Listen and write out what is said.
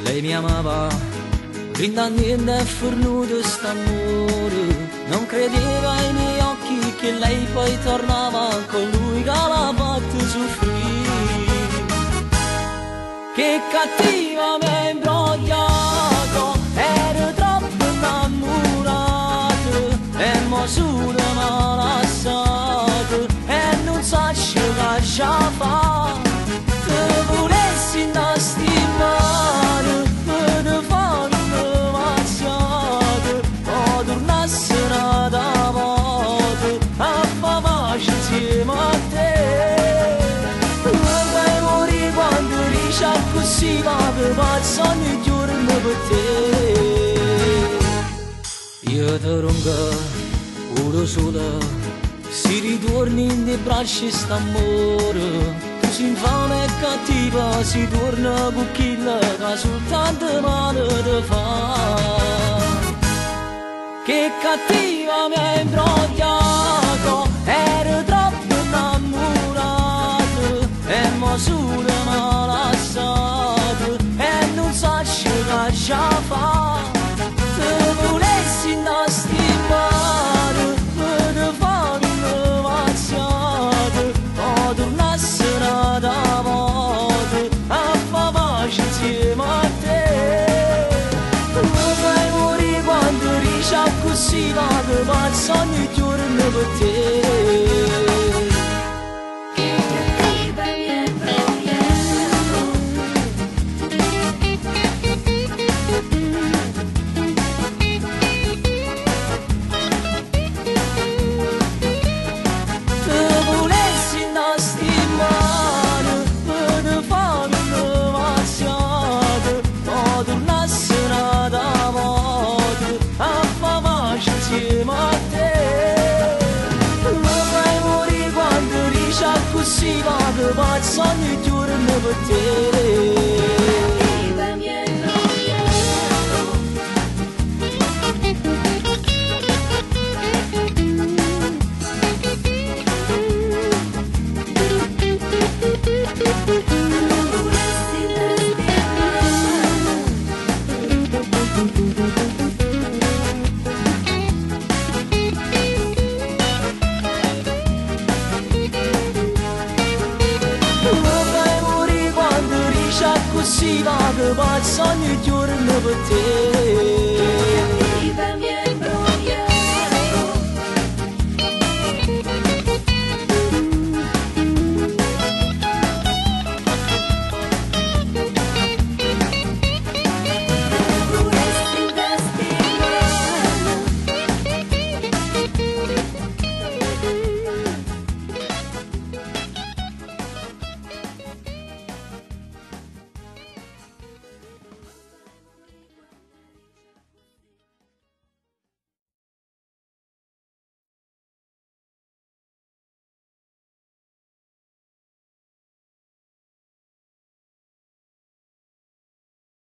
Lei mi amava, brindando e fornuto st'amore. Non credeva ai miei occhi che lei poi tornava con lui che l'ha fatto soffrire. Che cattiva mi ha imbrogliato, ero troppo innamorato e mo solo mi ha lasciato e non so che fa. Se volessi non stimare me ne fanno mazziate o tornasse una volta a fa pace insieme a te. Vuoi morire quando dici così ma che passano i giorni per te. Io ti ronco ora sola, si ritorni in dei bracci st'amore. Tu sei infame e cattiva, si torna con chi che soltanto male ti fa. Che cattiva mi ha imbrogliato, ero troppo innamorato e mo solo mi ha lasciato e non so che fa. Se volessi non stimare me ne fanno mazziate o tornasse una volta a fa pace insieme a te. Vuoi morire quando dici così ma che passano i giorni per te. Così va che passano i giorni per te. Così va che passano i giorni per te.